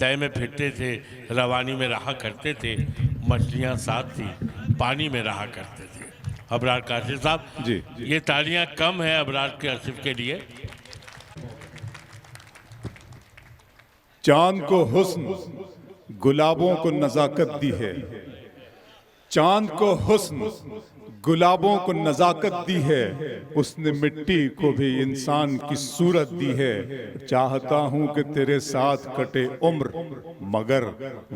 तय में फिरते थे, रवानी में रहा करते थे, मछलियाँ साथ थी, पानी में रहा करते थे। अबरार कासिम साहब जी। ये तालियां कम है अबरार के आसिफ के लिए। चांद को हुस्न गुलाबों को नजाकत दी है, चांद को हुस्न गुलाबों को नजाकत दी है, उसने मिट्टी को भी इंसान की सूरत दी है। चाहता हूं कि तेरे साथ कटे उम्र, मगर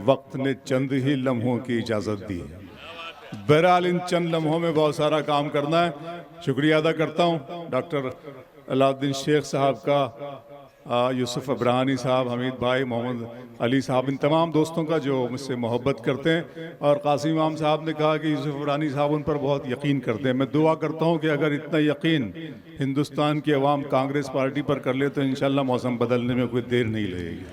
वक्त ने चंद ही लम्हों की इजाजत दी है। बहरहाल इन चंद लम्हों में बहुत सारा काम करना है। शुक्रिया अदा करता हूँ डॉक्टर अलाउद्दीन शेख साहब का, यूसुफ अब्राहनी साहब, हमीद भाई, मोहम्मद अली साहब, इन तमाम दोस्तों का जो मुझसे मोहब्बत करते हैं। और कासिम इमाम साहब ने कहा कि यूसुफ अब्राहनी साहब उन पर बहुत यकीन करते हैं। मैं दुआ करता हूँ कि अगर इतना यकीन हिंदुस्तान की अवाम कांग्रेस पार्टी पर कर ले तो इंशाल्लाह मौसम बदलने में कोई देर नहीं लगेगी।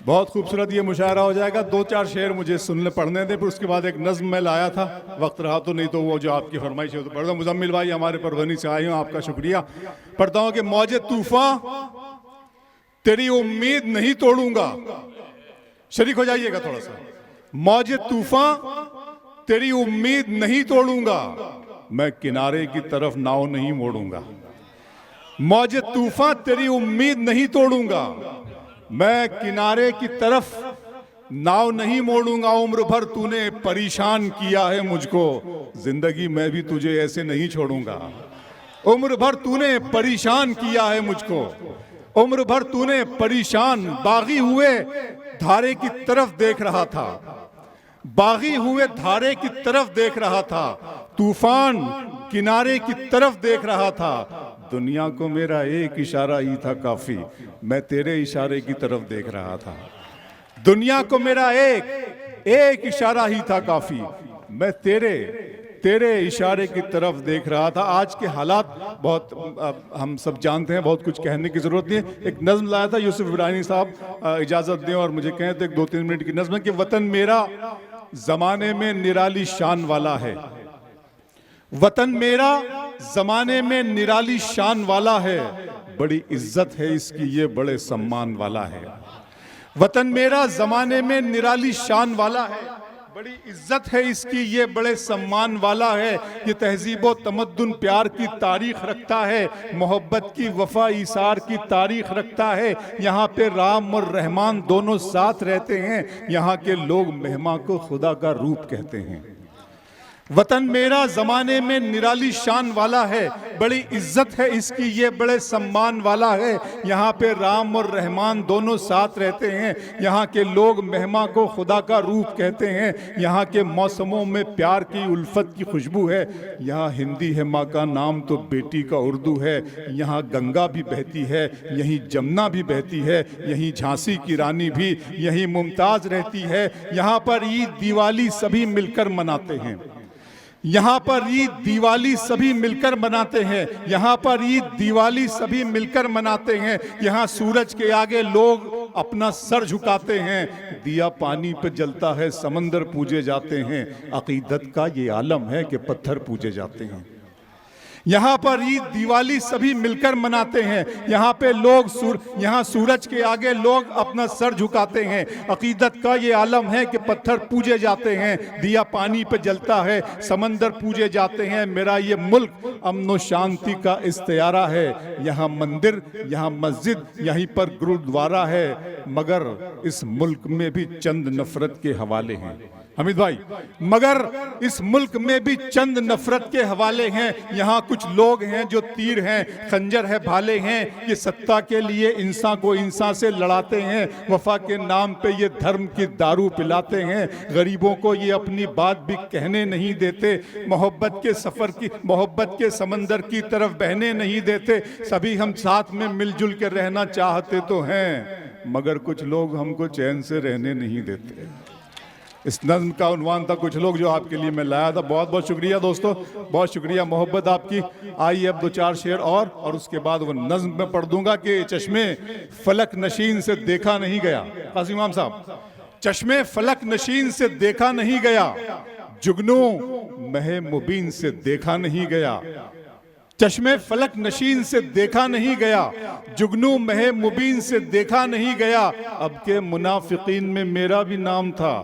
बहुत खूबसूरत ये मुशायरा हो जाएगा। 2-4 शेर मुझे सुनने पढ़ने दें, फिर उसके बाद एक नज्म मैं लाया था, वक्त रहा तो, नहीं तो वो जो आपकी फरमाइश है तो पढ़ दो। मुजम्मिल भाई हमारे परवनी से आए हो, आपका शुक्रिया। पढ़ता हूँ कि मौजे तूफान तेरी उम्मीद नहीं तोड़ूंगा। शरीक हो जाइएगा थोड़ा सा। मौजे तूफान तेरी उम्मीद नहीं तोड़ूंगा, मैं किनारे की तरफ नाव नहीं मोड़ूंगा। मौजे तूफान तेरी उम्मीद नहीं तोड़ूंगा, मैं किनारे की तरफ नाव नहीं मोड़ूंगा। उम्र भर तूने परेशान किया है मुझको, जिंदगी में भी तुझे ऐसे नहीं छोड़ूंगा। उम्र भर तूने परेशान किया है मुझको, उम्र भर तूने परेशान। बागी हुए धारे की तरफ देख रहा था, बागी हुए धारे की तरफ देख रहा था, तूफान किनारे की तरफ देख रहा था। दुनिया को मेरा एक इशारा ही था काफी, मैं तेरे इशारे की तरफ देख रहा था। दुनिया को मेरा एक इशारा ही था काफी, मैं तेरे इशारे की तरफ देख रहा था। आज के हालात बहुत हम सब जानते हैं, बहुत कुछ कहने की जरूरत नहीं है। एक नज्म लाया था यूसुफ इब्राहिमी साहब, इजाजत दें और मुझे कहें तो एक 2-3 मिनट की नज्म है कि वतन मेरा जमाने में निराली शान वाला है, वतन मेरा जमाने में निराली शान वाला है, बड़ी इज्जत है इसकी ये बड़े सम्मान वाला है। वतन मेरा जमाने में निराली शान वाला है, बड़ी इज्जत है इसकी ये बड़े सम्मान वाला है। ये तहजीब व तमद्दुन प्यार की तारीख रखता है, मोहब्बत की वफा ईसार की तारीख रखता है। यहाँ पे राम और रहमान दोनों साथ रहते हैं, यहाँ के लोग मेहमान को खुदा का रूप कहते हैं। वतन मेरा जमाने में निराली शान वाला है, बड़ी इज्जत है इसकी ये बड़े सम्मान वाला है। यहाँ पे राम और रहमान दोनों साथ रहते हैं, यहाँ के लोग मेहमान को खुदा का रूप कहते हैं। यहाँ के मौसमों में प्यार की उल्फत की खुशबू है, यहाँ हिंदी है माँ का नाम तो बेटी का उर्दू है। यहाँ गंगा भी बहती है, यहीं जमुना भी बहती है, यहीं झांसी की रानी भी, यहीं मुमताज रहती है। यहाँ पर ईद दिवाली सभी मिलकर मनाते हैं, यहाँ पर ईद दिवाली सभी मिलकर मनाते हैं, यहाँ पर ईद दिवाली सभी मिलकर मनाते हैं। यहाँ सूरज के आगे लोग अपना सर झुकाते हैं, दिया पानी पे जलता है समंदर पूजे जाते हैं। अकीदत का ये आलम है कि पत्थर पूजे जाते हैं। यहाँ पर ईद दिवाली सभी मिलकर मनाते हैं, यहाँ पे लोग यहाँ सूरज के आगे लोग अपना सर झुकाते हैं। अकीदत का ये आलम है कि पत्थर पूजे जाते हैं, दिया पानी पे जलता है समंदर पूजे जाते हैं। मेरा ये मुल्क अमन व शांति का इस्तियारा है, यहाँ मंदिर यहाँ मस्जिद यहीं पर गुरुद्वारा है, मगर इस मुल्क में भी चंद नफरत के हवाले हैं। हमीद भाई, मगर इस मुल्क में भी चंद नफरत के हवाले हैं। यहाँ कुछ लोग हैं जो तीर हैं, खंजर है, भाले हैं, ये सत्ता के लिए इंसान को इंसान से लड़ाते हैं। वफा के नाम पे ये धर्म की दारू पिलाते हैं, गरीबों को ये अपनी बात भी कहने नहीं देते, मोहब्बत के सफर की मोहब्बत के समंदर की तरफ बहने नहीं देते। सभी हम साथ में मिलजुल के रहना चाहते तो हैं, मगर कुछ लोग हमको चैन से रहने नहीं देते। इस नज्म का उन्वान था कुछ लोग, जो आपके लिए मैं लाया था। बहुत बहुत शुक्रिया दोस्तों, बहुत शुक्रिया मोहब्बत आपकी। आइए अब 2-4 शेर और उसके बाद वो नज्म में पढ़ दूंगा कि चश्मे फलक नशीन से देखा नहीं गया। कासिम इमाम साहब, चश्मे फलक नशीन से देखा नहीं गया, जुगनू महे मुबीन से देखा नहीं गया। चश्मे फलक नशीन से देखा नहीं गया, जुगनू महे मुबीन से देखा नहीं गया। अब के मुनाफिकीन में मेरा भी नाम था,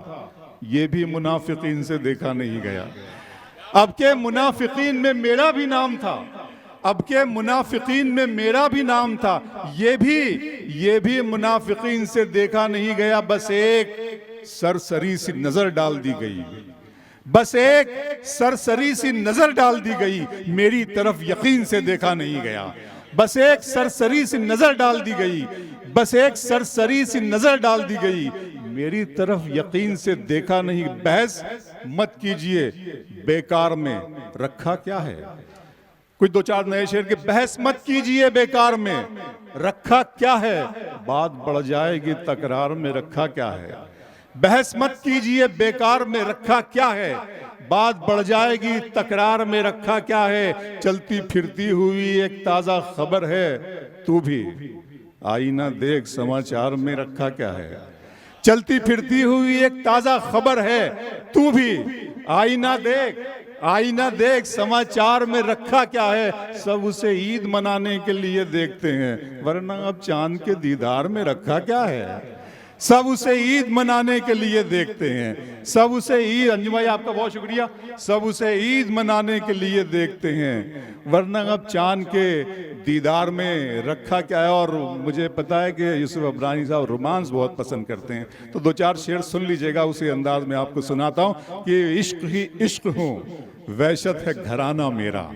ये भी मुनाफिकीन से देखा नहीं गया। अब के मुनाफिकीन में मेरा भी नाम था, अब के मुनाफिकीन में मेरा भी नाम था, ये भी मुनाफिकीन से देखा नहीं गया। बस एक सरसरी सी नजर डाल दी गई, बस एक सरसरी सी नजर डाल दी गई, मेरी तरफ यकीन से देखा नहीं गया। बस एक सरसरी सी नजर डाल दी गई, बस एक सरसरी सी नजर डाल दी गई, मेरी तरफ यकीन से देखा नहीं। बहस मत कीजिए, बेकार में रखा क्या है। कुछ दो चार नए शेर के, बहस मत कीजिए बेकार में रखा क्या है, बात बढ़ जाएगी तकरार में रखा क्या है। बहस मत कीजिए बेकार में रखा क्या है, बात बढ़ जाएगी तकरार में रखा क्या है। चलती फिरती हुई एक ताजा खबर है, तू भी आईना देख समाचार में रखा क्या है। चलती फिरती हुई एक ताजा खबर है, तू भी आईना देख समाचार में रखा क्या है। सब उसे ईद मनाने के लिए देखते हैं, वरना अब चांद के दीदार में रखा क्या है। सब उसे ईद मनाने के लिए देखते हैं, सब उसे ईद, अंजुम भाई आपका बहुत शुक्रिया, सब उसे ईद मनाने के लिए देखते हैं, वरना अब चांद के दीदार में रखा क्या है। और मुझे पता है कि यूसुफ अब्रानी साहब रोमांस बहुत पसंद करते हैं, तो दो चार शेर सुन लीजिएगा, उसी अंदाज में आपको सुनाता हूँ कि इश्क ही इश्क हूँ, वहशत है घराना मेरा।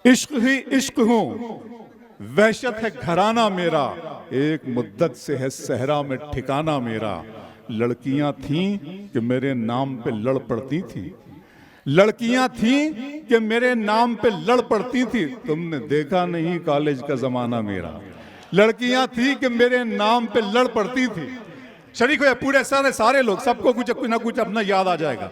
इश्क ही इश्क हूँ, वहशत है घराना मेरा, एक मुद्दत से है सहरा में ठिकाना मेरा। लड़कियां थीं कि मेरे नाम पे लड़ पड़ती थी, लड़कियां थीं कि मेरे नाम पे लड़ पड़ती थी, तुमने देखा नहीं कॉलेज का जमाना मेरा। लड़कियां थीं कि मेरे नाम पे लड़ पड़ती थी। शरीक हो पूरे सारे लोग, सबको कुछ ना कुछ अपना याद आ जाएगा।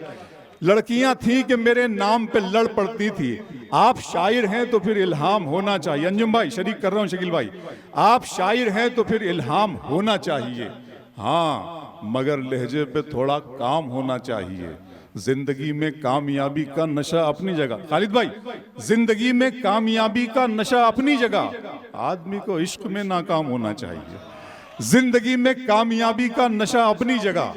लड़कियां थीं कि मेरे नाम पे लड़ पड़ती थी। आप शायर हैं तो फिर इल्हाम होना चाहिए। अंजुम भाई शरीक कर रहा हूं, शकील भाई, आप शायर हैं तो फिर इल्हाम होना चाहिए। हाँ, मगर लहजे पे थोड़ा काम होना चाहिए। जिंदगी में कामयाबी का नशा अपनी जगह, खालिद भाई, जिंदगी में कामयाबी का नशा अपनी जगह, आदमी को इश्क में नाकाम होना चाहिए। जिंदगी में कामयाबी का नशा अपनी जगह,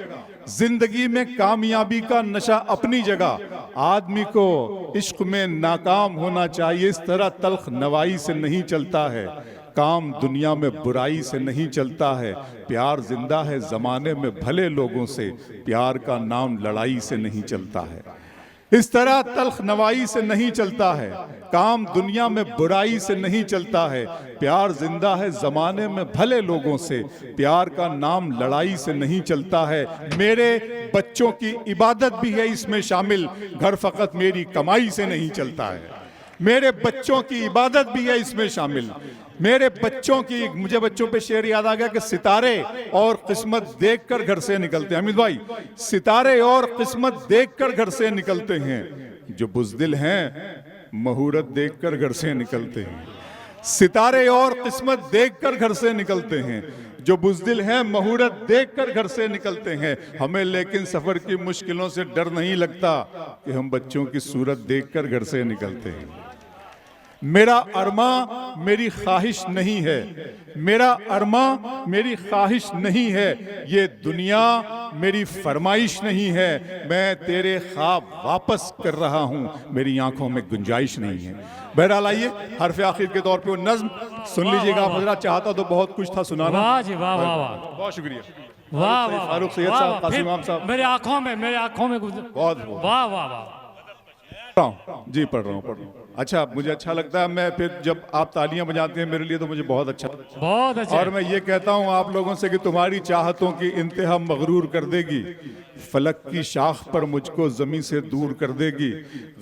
जिंदगी में कामयाबी का नशा अपनी जगह, आदमी को इश्क में नाकाम होना चाहिए। इस तरह तल्ख नवाई से नहीं चलता है, काम दुनिया में बुराई से नहीं चलता है। प्यार जिंदा है जमाने में भले लोगों से, प्यार का नाम लड़ाई से नहीं चलता है। इस तरह तल्ख नवाई से नहीं चलता है, काम दुनिया में बुराई से नहीं चलता है। प्यार जिंदा है जमाने में भले लोगों से, प्यार का नाम लड़ाई से नहीं चलता है। मेरे बच्चों की इबादत भी है इसमें शामिल, घर फकत मेरी कमाई से नहीं चलता है। मेरे बच्चों की इबादत भी है इसमें शामिल, मेरे बच्चों की, मुझे बच्चों पे शेर याद आ गया कि सितारे और किस्मत देखकर घर से निकलते हैं। अमित भाई, सितारे और किस्मत देखकर घर से निकलते हैं, जो बुज़दिल हैं मुहूर्त देखकर घर से निकलते हैं। सितारे और किस्मत देखकर घर से निकलते हैं, जो बुज़दिल हैं मुहूर्त देखकर घर से निकलते हैं। हमें लेकिन सफर की मुश्किलों से डर नहीं लगता कि हम बच्चों की सूरत देखकर घर से निकलते हैं। मेरा अरमा मेरी ख्वाहिश नहीं है, मेरा अरमा मेरी ख्वाहिश नहीं है, ये दुनिया मेरी फरमाइश नहीं है। मैं तेरे ख्वाब वापस कर रहा हूँ, मेरी आंखों में गुंजाइश नहीं है। बहरहाल आइए हरफ आखिर के तौर पे वो नज्म सुन लीजिएगा। आप हजरात, चाहता तो बहुत कुछ था सुनाना। वाह जी वाह वाह वाह, बहुत शुक्रिया। वाह वाह, फारूक सैयद साहब, कासिम आम साहब, मेरे आंखों में बहुत वाह वाह वाह जी पढ़ रहा हूँ। अच्छा, मुझे अच्छा लगता है, मैं फिर जब आप तालियां बजाते हैं मेरे लिए तो मुझे बहुत अच्छा लगता है। बहुत अच्छा। और मैं ये कहता हूँ आप लोगों से कि तुम्हारी चाहतों की इंतहा मगरूर कर देगी, फलक की शाख पर मुझको जमी से दूर कर देगी।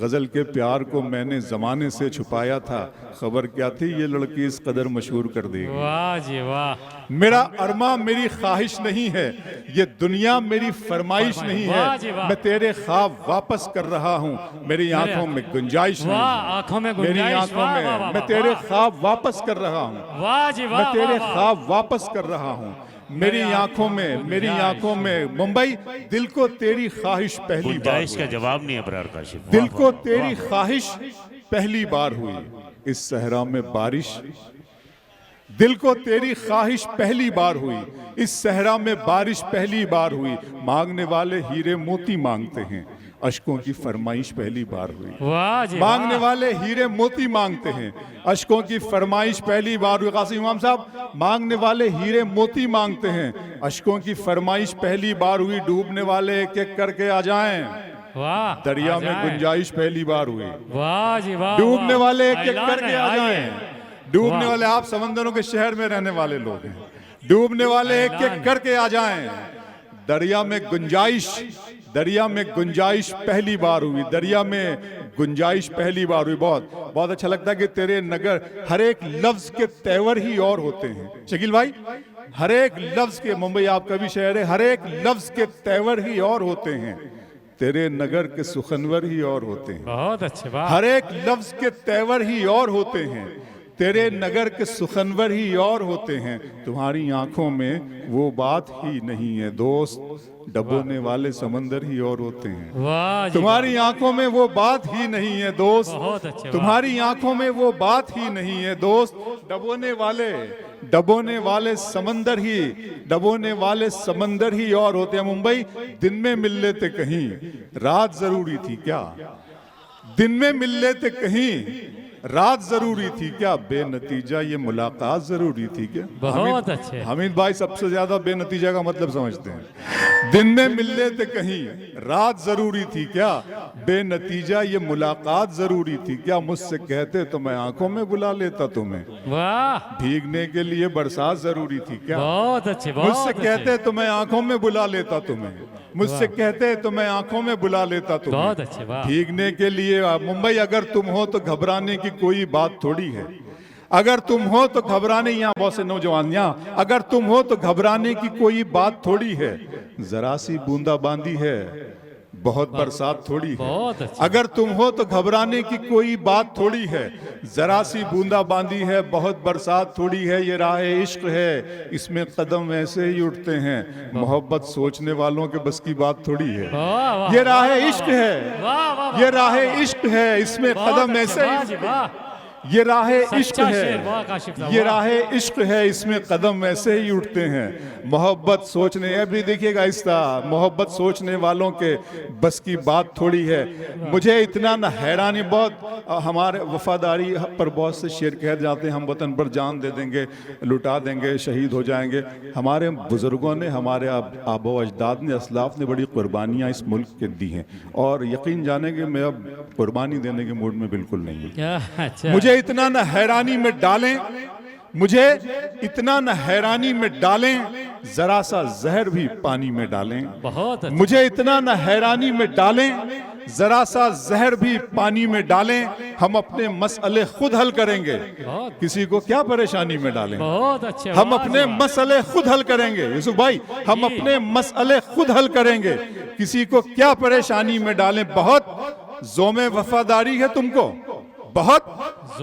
गजल के प्यार को मैंने जमाने से छुपाया था, खबर क्या थी ये लड़की इस कदर मशहूर कर देगी। वाह जी वाह। मेरा अरमा मेरी ख्वाहिश नहीं है, ये दुनिया मेरी फरमाइश नहीं है। मैं तेरे ख्वाब वापस कर रहा हूँ, मेरी आंखों में गुंजाइश नहीं है। आंखों में मेरी आंखों में मैं तेरे ख्वाब वापस कर रहा हूँ। वाह जी वाह। मैं तेरे ख्वाब वापस कर रहा हूँ, मेरी आंखों में मुंबई, दिल को तेरी ख्वाहिश पहली बार, इसका जवाब नहीं है अबरार काशिफ। दिल को तेरी ख्वाहिश पहली बार हुई, इस सहरा में बारिश, दिल को तेरी ख्वाहिश पहली बार हुई, इस सहरा में बारिश पहली बार हुई, मांगने वाले हीरे मोती मांगते हैं, अश्कों की फरमाइश पहली बार हुई। वाह जी मांगने वाह। वाले हीरे मोती मांगते हैं, अश्कों की फरमाइश पहली बार हुई। कासिम इमाम साहब, मांगने वाले हीरे मोती मांगते हैं, अश्कों की फरमाइश पहली बार हुई, डूबने वाले एक एक करके आ जाएं, वाह दरिया आ में जाए। गुंजाइश पहली बार हुई। वाह जी वाह। डूबने वाह। वाले एक एक ऐलान करके है, आ आइए। जाएं, डूबने वाह। वाले, आप समंदरों के शहर में रहने वाले लोग हैं, डूबने वाले एक एक करके आ जाएं, दरिया में गुंजाइश, दरिया में गुंजाइश पहली बार हुई, दरिया में गुंजाइश पहली बार हुई। बहुत बहुत अच्छा लगता है कि तेरे नगर, हर एक लफ्ज के तेवर ही और होते हैं। शकील भाई, हर एक लफ्ज के, मुंबई आपका भी शहर है, हर एक लफ्ज के तेवर ही और होते हैं, तेरे नगर के सुखनवर ही और होते हैं। बहुत अच्छे वाह। हर एक लफ्ज के तेवर ही और होते हैं, तेरे नगर के सुखनवर ही और होते हैं। तुम्हारी आंखों में वो बात ही नहीं है दोस्त, डबोने वाले समंदर ही और होते हैं। वाह जी तुम्हारी आंखों में वो बात ही नहीं है दोस्त, बहुत अच्छे वाह। तुम्हारी आंखों में वो बात ही नहीं है दोस्त, डबोने वाले समंदर ही, डबोने वाले समंदर ही और होते हैं। मुंबई, दिन में मिल लेते कहीं, रात जरूरी थी क्या, दिन में मिल लेते कहीं, रात जरूरी थी क्या, बेनतीजा ये मुलाकात जरूरी थी क्या। बहुत अच्छे। हमीद भाई सबसे ज्यादा बेनतीजा का मतलब समझते हैं। दिन में मिल लेते कहीं, रात जरूरी थी क्या, बेनतीजा ये मुलाकात जरूरी थी क्या, मुझसे कहते तो मैं आंखों में बुला लेता तुम्हें, वाह। भीगने के लिए बरसात जरूरी थी क्या, बहुत अच्छे बहुत मुझसे अच्छे। कहते तो मैं आंखों में बुला लेता तुम्हें, मुझसे कहते तो मैं आंखों में बुला लेता तुम्हें, बहुत अच्छे वाह। भीगने के लिए। मुंबई, अगर तुम हो तो घबराने की कोई बात थोड़ी है, अगर तुम हो तो घबराने, यहाँ बहुत से नौजवान, यहाँ अगर तुम हो तो घबराने की कोई बात थोड़ी है, जरा सी बूंदाबांदी है, बहुत बरसात थोड़ी है। बहुत अच्छे। अगर तुम हो तो घबराने की कोई बात थोड़ी है, जरा सी बूंदाबांदी है, बहुत बरसात थोड़ी है, ये राह इश्क है, इसमें कदम ऐसे ही उठते हैं, मोहब्बत सोचने वालों के बस की बात थोड़ी है। वाह वाह। ये राह इश्क है, वाह वाह। ये राह इश्क है, इसमें बहुत कदम अच्छे, ऐसे वाह ही, जी वाह। ये राह इश्क सच्चा शेर, वाह है, काशिफ साहब, ये वाह। राह इश्क है, इसमें कदम ऐसे ही उठते हैं, मोहब्बत सोचने, ये भी देखिएगा इस तरह, मोहब्बत सोचने वालों के बस की बात थोड़ी है। मुझे इतना न हैरानी, बहुत हमारे वफादारी पर बहुत से शेर कह जाते हैं, हम वतन पर जान दे देंगे, लुटा देंगे, शहीद हो जाएंगे। हमारे बुजुर्गों ने, हमारे आबो अजदाद ने, असलाफ ने बड़ी कुर्बानियाँ इस मुल्क के दी हैं, और यकीन जाने कि मैं अब कुर्बानी देने के मूड में बिल्कुल नहीं हूँ। अच्छा। मुझे इतना न हैरानी में डालें, मुझे इतना न हैरानी में डालें, जरा सा जहर भी पानी में डालें, बहुत अच्छे। मुझे इतना न हैरानी में डालें, जरा सा जहर भी पानी में डालें, हम अपने मसले खुद हल करेंगे, बहुत किसी को क्या परेशानी में डालें, बहुत अच्छे। हम वाह अपने जी, वाह। मसले खुद हल करेंगे। यूसुफ भाई, हम जी। अपने मसले खुद हल करेंगे, किसी को क्या परेशानी में डालें। बहुत ज़ोमे वफादारी है तुमको, बहुत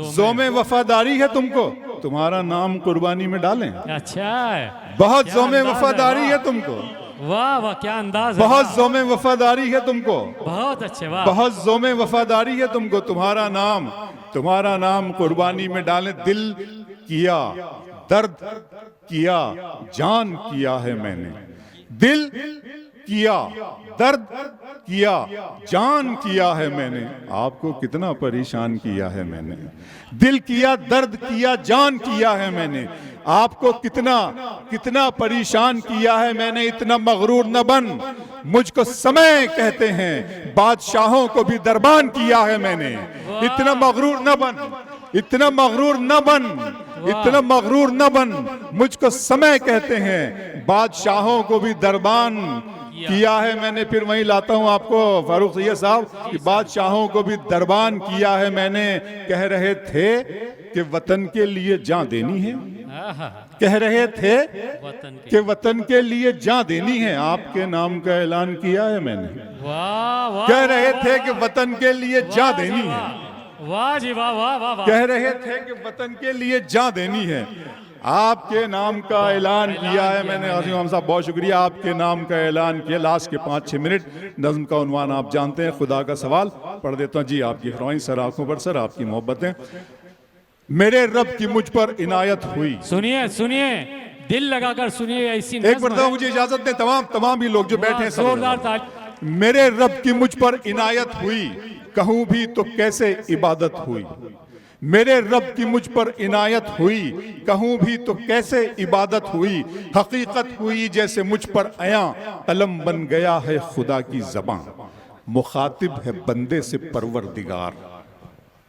ज़ोमे वफादारी है तुमको, तुम्हारा नाम कुर्बानी में डालें। अच्छा है। बहुत क्या ज़ोमे अंदाज है, वफादारी है वाह। तुमको, वाह वाह क्या अंदाज है। बहुत वाह। ज़ोमे वफादारी है तुमको, बहुत अच्छे वाह। बहुत ज़ोमे वफादारी है तुमको, तुम्हारा नाम कुर्बानी में डालें। दिल किया, दर्द किया, जान किया है मैंने, दिल किया, दर्द किया, जान किया है मैंने, आपको कितना परेशान किया है मैंने, दिल किया, दर्द किया, जान किया है मैंने, आपको कितना कितना परेशान किया है मैंने। इतना मगरूर न बन, मुझको समय कहते हैं, बादशाहों को भी दरबान किया है मैंने। इतना मगरूर न बन, इतना मगरूर न बन, इतना मगरूर न बन, मुझको समय कहते हैं, बादशाहों को भी दरबान किया है मैंने। फिर वहीं लाता हूं आपको फारूक सैयद साहब कि बादशाहों को भी दरबान किया है मैंने। कह रहे थे कि वतन के लिए जान देनी है, आहा, कह रहे थे वतन के। कि वतन के लिए जान देनी है, आपके नाम का ऐलान किया है मैंने। वाह वाह। कह रहे थे कि वतन के लिए जान वाह जी, देनी है, वाह जी वाह वाह वाह वाह। कह रहे थे कि वतन के लिए जान देनी है, आपके नाम का ऐलान किया है मैंने। आसिम इमाम साहब बहुत शुक्रिया, आपके नाम का ऐलान किया। लास्ट के 5-6 मिनट, नज़्म का उन्वान आप जानते हैं, खुदा का सवाल पढ़ देता हूँ जी। आपकी फरमाइश, सर आंखों पर सर आपकी मोहब्बतें। मेरे रब की मुझ पर इनायत हुई। सुनिए सुनिए, दिल लगाकर सुनिए, ऐसी एक नज़्म मरतबा है। मुझे इजाजत दें, तमाम भी लोग जो बैठे हैं सब। जोरदार ताली। मेरे रब की मुझ पर इनायत हुई, कहूं भी तो कैसे इबादत हुई। मेरे रब की मुझ पर इनायत हुई, कहूं भी तो कैसे इबादत हुई। हकीकत हुई जैसे मुझ पर आया, कलम बन गया है खुदा की ज़बां। मुखातिब है बंदे से परवरदिगार।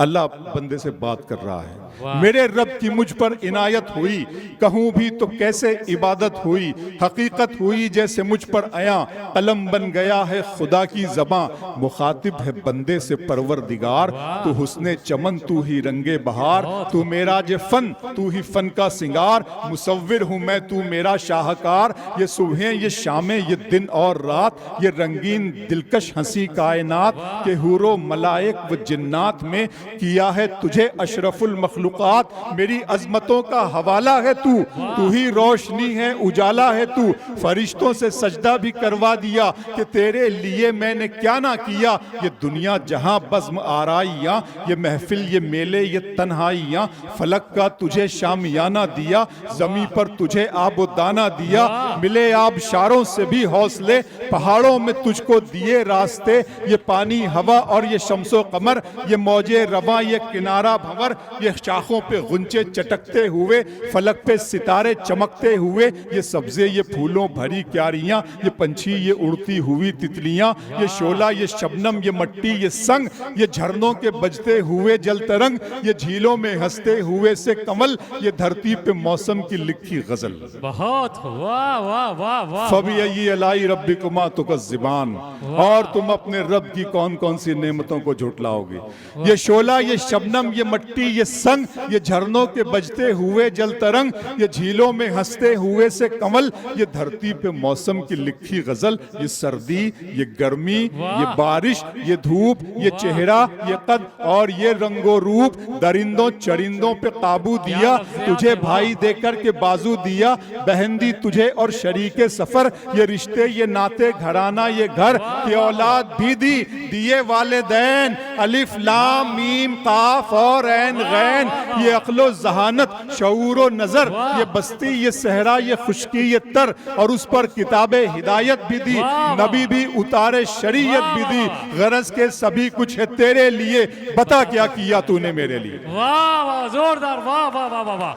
अल्लाह बंदे से बात कर रहा है। मेरे रब की मुझ पर इनायत हुई, कहूं भी तो कैसे इबादत हुई। हकीकत हुई जैसे मुझ पर आया, कलम बन गया है खुदा की ज़बां। मुखातिब है बंदे से परवरदिगार। तू हुस्ने चमन, तू ही रंगे बहार। तू मेरा जे फन, तू ही फन का सिंगार। मुसव्विर हूँ मैं, तू मेरा शाहकार। ये सुबहें, ये शामें, ये दिन और रात, ये रंगीन दिलकश हंसी कायनात के हूरो मलाइक व जिन्नात में किया है तुझे अशरफुल मखलूकात। मेरी अजमतों का हवाला है तू ही रोशनी है, उजाला है तू। फरिश्तों से सजदा भी करवा दिया कि तेरे लिए मैंने क्या ना किया। ये दुनिया जहां बज़्म आराइयां, ये महफिल, ये मेले, ये तन्हाइयां। फलक का तुझे शामियाना दिया, जमी पर तुझे आबो दाना दिया। मिले आबशारों से भी हौसले, पहाड़ों में तुझको दिए रास्ते। ये पानी, हवा और ये शम्सो कमर, ये मौजे रवा, ये किनारा भंवर, ये शाखों पे गुंचे चटकते हुए, फलक पे सितारे चमकते हुए। ये सब्जे, ये फूलों भरी क्यारियां, ये पंछी, ये उड़ती हुई तितलियां। ये शोला, ये शबनम, ये मट्टी, ये संग, ये झरनों के बजते हुए जल तरंग। ये झीलों में हंसते हुए से कमल, ये धरती पे मौसम की लिखी गजल। बहुत वाह वाह वाह वाह। फबिय्यी अलाई रब्बिकुमा तुकज़्ज़िबान। और तुम अपने रब की कौन कौन सी नेमतों को झुटलाओगे। ये शोला, ये शबनम, ये मट्टी, ये संग, ये झरनों के बजते हुए जल तरंग। ये झीलों में हंसते हुए से कमल, ये धरती पे मौसम की लिखी गजल। ये सर्दी, ये गर्मी, ये बारिश, ये धूप, ये चेहरा, ये कद और ये रंगो रूप। दरिंदों चरिंदों पे काबू दिया, तुझे भाई देकर के बाजू दिया। बहन दी तुझे और शरीके सफर, ये रिश्ते, ये नाते, घराना, ये घर की औलाद भी दी। दिए वालिदैन, अलिफ लाम मीम काफ और ऐन गैन। ये अक्लो जहानत, शऊरो नजर, ये बस्ती, ये सहरा, ये खुशकी, ये तर। और उस पर किताबे हिदायत भी दी, नबी भी उतारे शरीयत भी दी। गरज के सभी कुछ है तेरे लिए, बता क्या किया तूने मेरे लिए। वाह वाह, जोरदार, वाह वाह वाह वाह वाह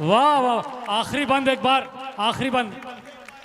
वाह वाह। आखिरी बंद, एक बार आखिरी बंद,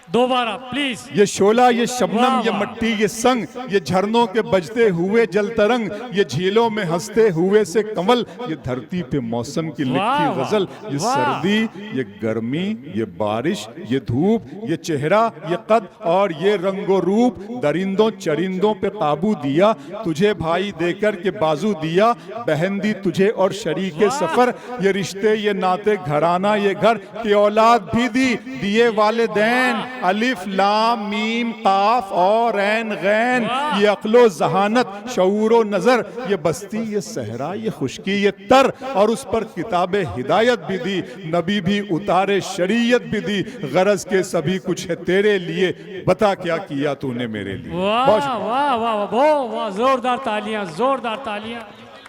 दोबारा प्लीज। ये शोला, ये शबनम, ये मट्टी, ये संग, ये झरनों के बजते हुए जल तरंग। ये झीलों में हंसते हुए से कमल, ये धरती पे मौसम की लिखी गजल। ये सर्दी, ये गर्मी, ये बारिश, ये धूप, ये चेहरा, ये कद और ये रंगो रूप। दरिंदों चरिंदों पे काबू दिया, तुझे भाई देकर के बाजू दिया। बहन दी तुझे और शरीके सफर, ये रिश्ते, ये नाते, घराना, ये घर की औलाद भी दी। दिए वालिदैन, अलिफ लाम मीम काफ और ऐन गैन। ये अक्लो जहानत, शऊरो नजर, ये बस्ती, ये सहरा, ये खुशकी, ये तर। और उस पर किताबे हिदायत भी दी, नबी भी उतारे शरीयत भी दी। गरज के सभी कुछ है तेरे लिए, बता क्या किया तूने मेरे लिए। वाह वाह वाह वाह, जोरदार तालियां, जोरदार तालियां।